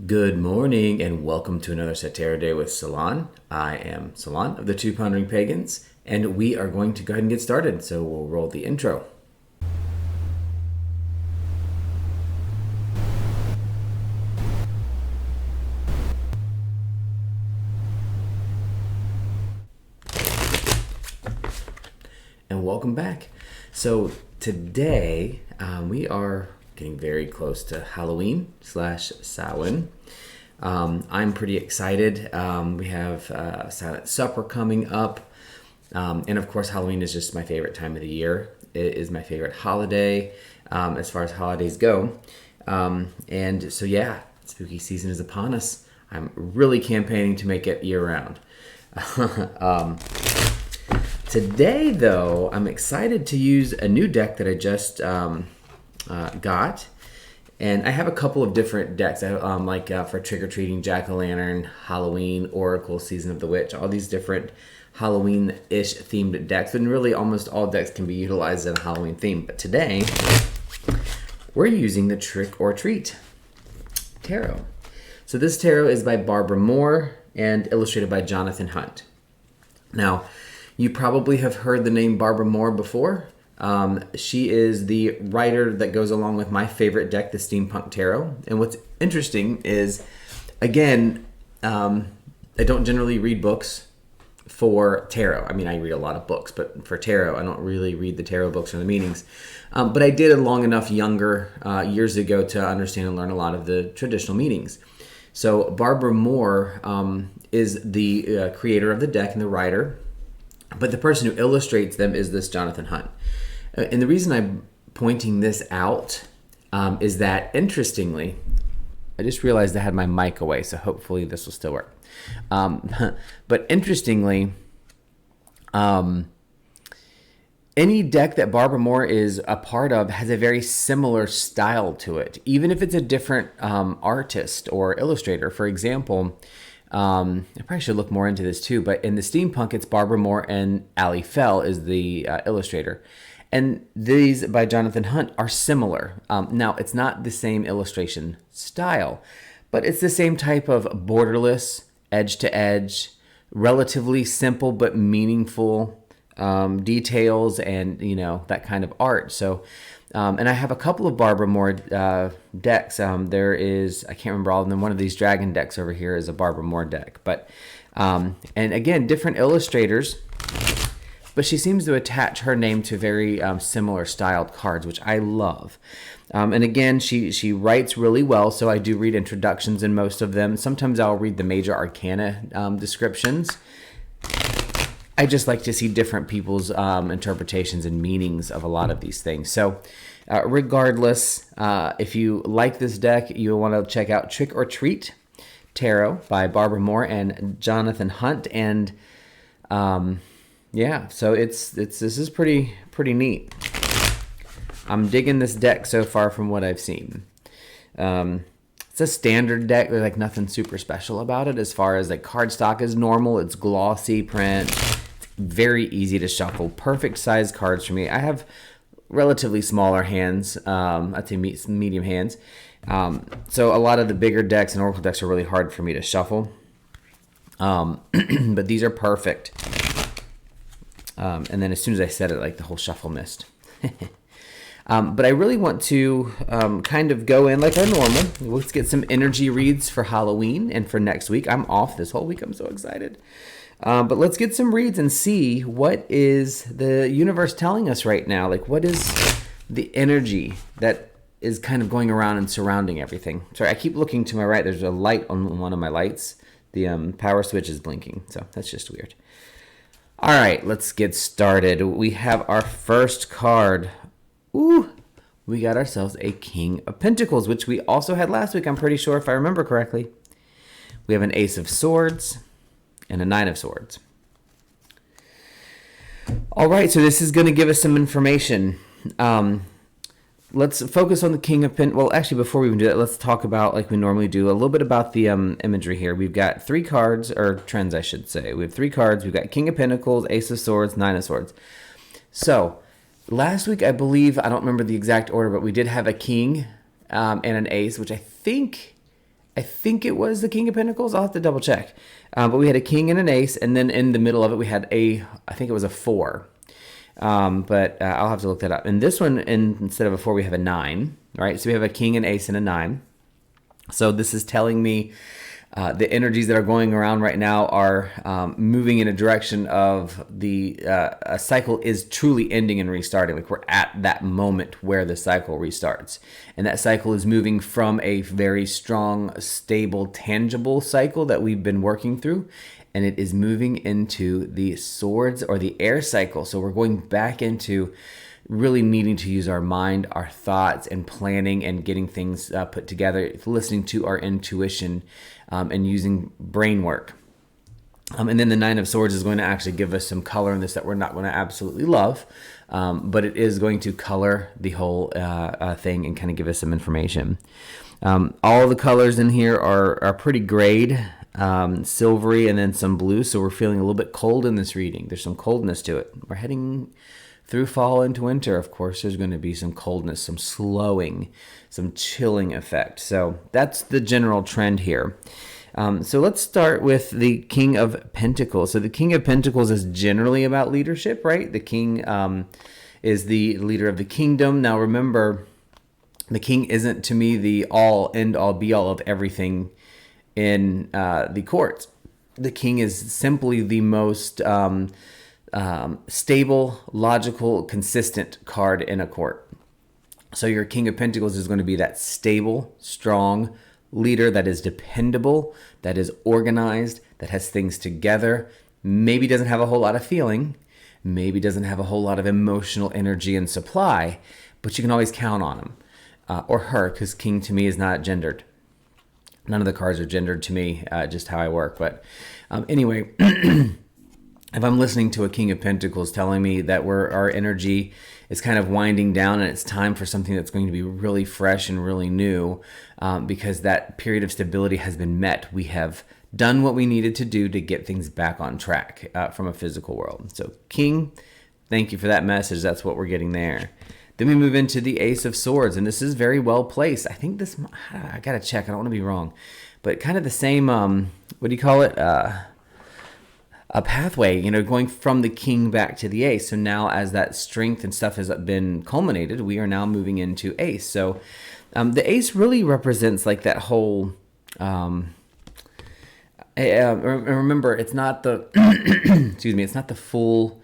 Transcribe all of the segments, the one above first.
Good morning and welcome to another SaTAROTday with Salon. I am Salon of the Two Pondering Pagans, and we are going to go ahead and get started. So we'll roll the intro. And welcome back. So today we are getting very close to Halloween / Samhain. I'm pretty excited. We have Silent Supper coming up. And of course, Halloween is just my favorite time of the year. It is my favorite holiday as far as holidays go. And so, yeah, spooky season is upon us. I'm really campaigning to make it year round. Today, though, I'm excited to use a new deck that I just got. And I have a couple of different decks, for trick-or-treating, jack-o'-lantern, Halloween, Oracle, Season of the Witch, all these different Halloween-ish themed decks. And really, almost all decks can be utilized in a Halloween theme. But today, we're using the Trick or Treat Tarot. So this tarot is by Barbara Moore and illustrated by Jonathan Hunt. Now, you probably have heard the name Barbara Moore before. She is the writer that goes along with my favorite deck, the Steampunk Tarot. And what's interesting is, again, I don't generally read books for tarot. I mean, I read a lot of books, but for tarot, I don't really read the tarot books or the meanings. But I did long enough younger years ago to understand and learn a lot of the traditional meanings. So Barbara Moore is the creator of the deck and the writer, but the person who illustrates them is this Jonathan Hunt. And the reason I'm pointing this out is that, interestingly, I just realized I had my mic away, so hopefully this will still work. But interestingly, any deck that Barbara Moore is a part of has a very similar style to it, even if it's a different artist or illustrator. For example, I probably should look more into this too, but in the Steampunk, it's Barbara Moore and Ali Fell is the illustrator. And these by Jonathan Hunt are similar. Now, it's not the same illustration style, but it's the same type of borderless, edge-to-edge, relatively simple but meaningful details and, that kind of art. So, and I have a couple of Barbara Moore decks. There is, I can't remember all of them. One of these dragon decks over here is a Barbara Moore deck. But, and again, different illustrators. But she seems to attach her name to very similar styled cards, which I love. And again, she writes really well, so I do read introductions in most of them. Sometimes I'll read the major arcana descriptions. I just like to see different people's interpretations and meanings of a lot of these things. So regardless, if you like this deck, you'll want to check out Trick or Treat Tarot by Barbara Moore and Jonathan Hunt. And yeah, so this is pretty neat. I'm digging this deck so far from what I've seen. It's a standard deck. There's nothing super special about it as far as cardstock is normal. It's glossy print. It's very easy to shuffle. Perfect size cards for me. I have relatively smaller hands. I'd say medium hands. So a lot of the bigger decks and Oracle decks are really hard for me to shuffle. But these are perfect. And then as soon as I said it, the whole shuffle missed. But I really want to kind of go in like our normal. Let's get some energy reads for Halloween and for next week. I'm off this whole week. I'm so excited. But let's get some reads and see what is the universe telling us right now. What is the energy that is kind of going around and surrounding everything. Sorry, I keep looking to my right. There's a light on one of my lights. The power switch is blinking, so that's just weird. All right, let's get started. We have our first card. Ooh, we got ourselves a King of Pentacles, which we also had last week, I'm pretty sure, if I remember correctly. We have an Ace of Swords and a Nine of Swords. All right, so this is going to give us some information. Let's focus on the King of Pentacles. Well, actually, before we even do that, let's talk about, like we normally do, a little bit about the imagery here. We've got three cards, or trends, I should say. We have three cards. We've got King of Pentacles, Ace of Swords, Nine of Swords. So, last week, I believe, I don't remember the exact order, but we did have a King and an Ace, which I think I think it was the King of Pentacles. I'll have to double check. But we had a king and an ace, and then in the middle of it we had I think it was a 4. But I'll have to look that up. And this one, instead of a 4, we have a 9. Right? So we have a king, an ace, and a 9. So this is telling me the energies that are going around right now are moving in a direction of a cycle is truly ending and restarting. Like we're at that moment where the cycle restarts. And that cycle is moving from a very strong, stable, tangible cycle that we've been working through. And it is moving into the swords or the air cycle. So we're going back into really needing to use our mind, our thoughts, and planning and getting things put together, listening to our intuition and using brain work. And then the 9 of Swords is going to actually give us some color in this that we're not going to absolutely love, but it is going to color the whole thing and kind of give us some information. All the colors in here are pretty grayed, silvery, and then some blue, so we're feeling a little bit cold in this reading. There's some coldness to it. We're heading through fall into winter. Of course, there's going to be some coldness, some slowing, some chilling effect. So that's the general trend here. So let's start with the King of Pentacles. So the King of Pentacles is generally about leadership, right? The king is the leader of the kingdom. Now remember, the king isn't to me the all, end all, be all of everything in the courts. The king is simply the most stable, logical, consistent card in a court. So your King of Pentacles is going to be that stable, strong leader that is dependable, that is organized, that has things together, maybe doesn't have a whole lot of feeling, maybe doesn't have a whole lot of emotional energy and supply, but you can always count on him or her, because king to me is not gendered. None of the cards are gendered to me, just how I work. But anyway, if I'm listening to a King of Pentacles telling me that our energy is kind of winding down and it's time for something that's going to be really fresh and really new, because that period of stability has been met. We have done what we needed to do to get things back on track from a physical world. So King, thank you for that message. That's what we're getting there. Then we move into the Ace of Swords, and this is very well placed. I think this, I got to check. I don't want to be wrong. But kind of the same, what do you call it? A pathway, going from the king back to the ace. So now as that strength and stuff has been culminated, we are now moving into ace. So the ace really represents like that whole, remember, it's not the, excuse me, it's not the full,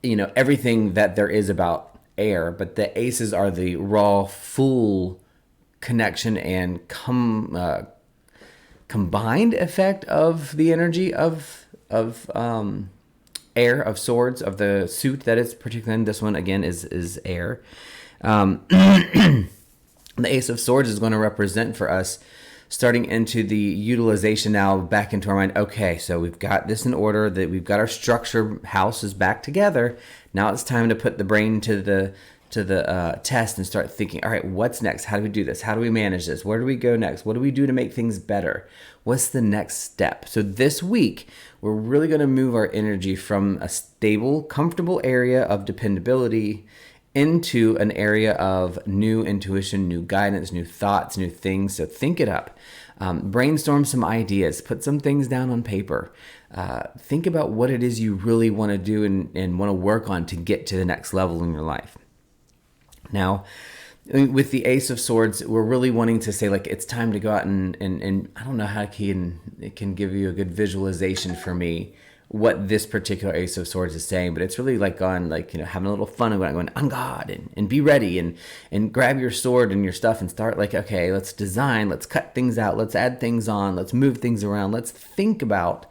everything that there is about air, but the aces are the raw, full connection and combined effect of the energy of air, of swords, of the suit that is particularly in this one, again, is air. The Ace of Swords is going to represent for us starting into the utilization now back into our mind. Okay, so we've got this in order, that we've got our structure houses back together. Now it's time to put the brain to the test and start thinking, all right, what's next? How do we do this? How do we manage this? Where do we go next? What do we do to make things better? What's the next step? So this week, we're really going to move our energy from a stable, comfortable area of dependability into an area of new intuition, new guidance, new thoughts, new things. So think it up. Brainstorm some ideas. Put some things down on paper. Think about what it is you really want to do and want to work on to get to the next level in your life. Now, with the Ace of Swords, we're really wanting to say, like, it's time to go out and I don't know how it can give you a good visualization for me what this particular Ace of Swords is saying, but it's really like on, like, having a little fun and going on God and be ready and grab your sword and your stuff and start like, okay, let's design, let's cut things out, let's add things on, let's move things around, let's think about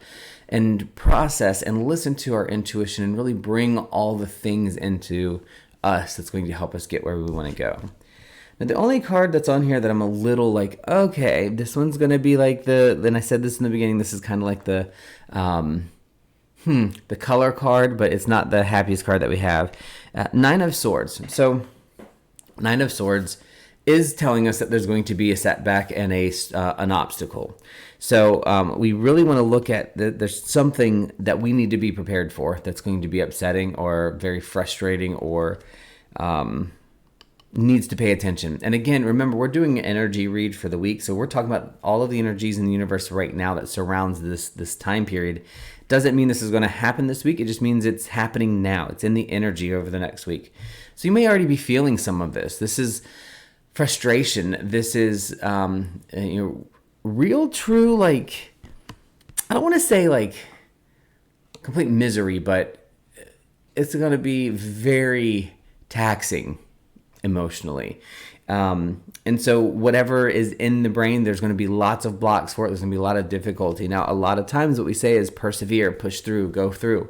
and process and listen to our intuition and really bring all the things into us that's going to help us get where we want to go. Now, the only card that's on here that I'm a little like, okay, this one's going to be like then I said this in the beginning, this is kind of like the color card, but it's not the happiest card that we have. Nine of Swords. So Nine of Swords is telling us that there's going to be a setback and an obstacle. So we really want to look at there's something that we need to be prepared for that's going to be upsetting or very frustrating or needs to pay attention. And again, remember, we're doing an energy read for the week. So we're talking about all of the energies in the universe right now that surrounds this time period. Doesn't mean this is going to happen this week. It just means it's happening now. It's in the energy over the next week. So you may already be feeling some of this. This is frustration. This is real, true, like, I don't want to say like complete misery, but it's going to be very taxing emotionally. And so whatever is in the brain, there's going to be lots of blocks for it. There's going to be a lot of difficulty. Now, a lot of times what we say is persevere, push through, go through.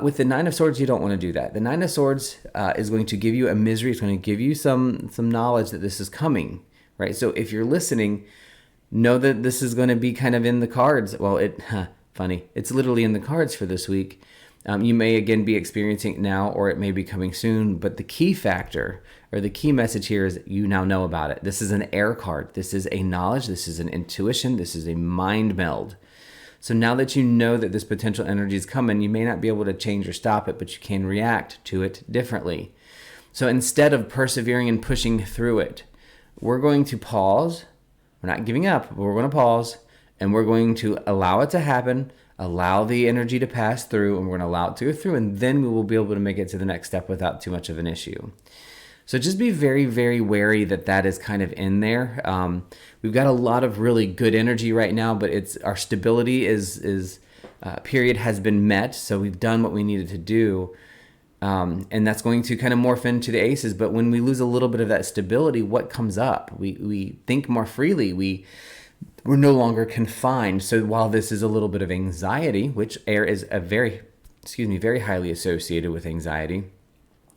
With the Nine of Swords, you don't want to do that. The Nine of Swords is going to give you a misery. It's going to give you some knowledge that this is coming, right? So if you're listening, know that this is going to be kind of in the cards. Well, funny. It's literally in the cards for this week. You may again be experiencing it now, or it may be coming soon. But the key factor, or the key message here, is you now know about it. This is an air card. This is a knowledge. This is an intuition. This is a mind meld. So now that you know that this potential energy is coming, you may not be able to change or stop it, but you can react to it differently. So instead of persevering and pushing through it, we're going to pause. We're not giving up, but we're going to pause, and we're going to allow it to happen, allow the energy to pass through, and we're going to allow it to go through, and then we will be able to make it to the next step without too much of an issue. So just be very, very wary that is kind of in there. We've got a lot of really good energy right now, but our stability period has been met. So we've done what we needed to do. And that's going to kind of morph into the aces. But when we lose a little bit of that stability, what comes up? We think more freely. We're no longer confined. So while this is a little bit of anxiety, which air is very highly associated with anxiety.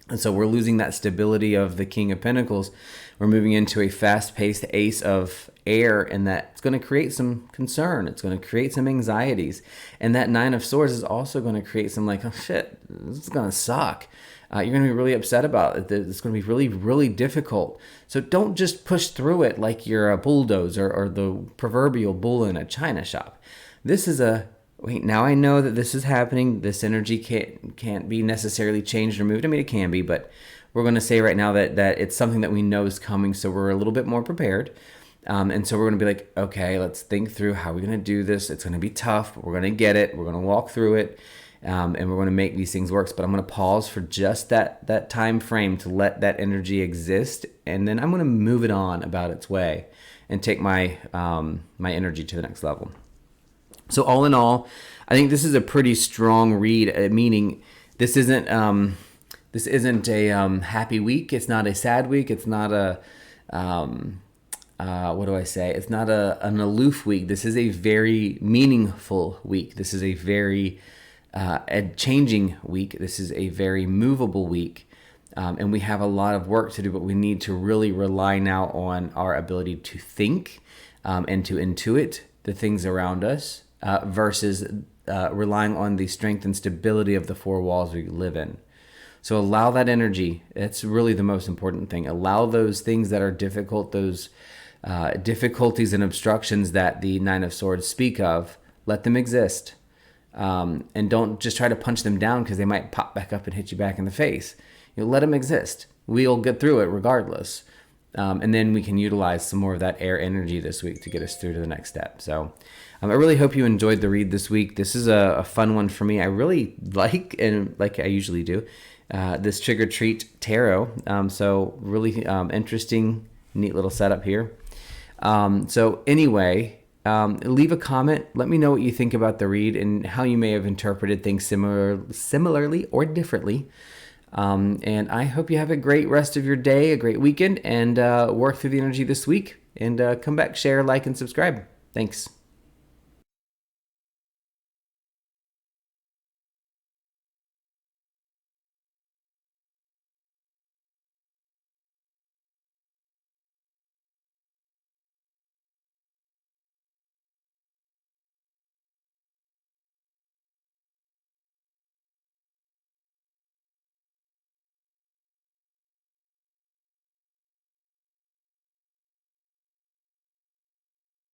And so we're losing that stability of the King of Pentacles. We're moving into a fast-paced ace of air, and that's going to create some concern. It's going to create some anxieties. And that Nine of Swords is also going to create some like, oh shit, this is going to suck. You're going to be really upset about it. It's going to be really, really difficult. So don't just push through it like you're a bulldozer or the proverbial bull in a china shop. This is wait, now I know that this is happening. This energy can't be necessarily changed or moved. I mean, it can be, but we're going to say right now that it's something that we know is coming, so we're a little bit more prepared. And so we're going to be like, okay, let's think through how we're going to do this. It's going to be tough, but we're going to get it. We're going to walk through it, and we're going to make these things work. But I'm going to pause for just that time frame to let that energy exist, and then I'm going to move it on about its way and take my energy to the next level. So all in all, I think this is a pretty strong read, meaning this isn't a happy week. It's not a sad week. It's not a, It's not an aloof week. This is a very meaningful week. This is a very changing week. This is a very movable week. And we have a lot of work to do, but we need to really rely now on our ability to think and to intuit the things around us. Versus relying on the strength and stability of the four walls we live in. So allow that energy. That's really the most important thing. Allow those things that are difficult, those difficulties and obstructions that the Nine of Swords speak of, let them exist. And don't just try to punch them down because they might pop back up and hit you back in the face. Let them exist. We'll get through it regardless. And then we can utilize some more of that air energy this week to get us through to the next step. So I really hope you enjoyed the read this week. This is a fun one for me. I really like I usually do, this Trick or Treat Tarot. So really interesting, neat little setup here. So anyway, leave a comment. Let me know what you think about the read and how you may have interpreted things similarly or differently. And I hope you have a great rest of your day, a great weekend, and work through the energy this week. And come back, share, like, and subscribe. Thanks.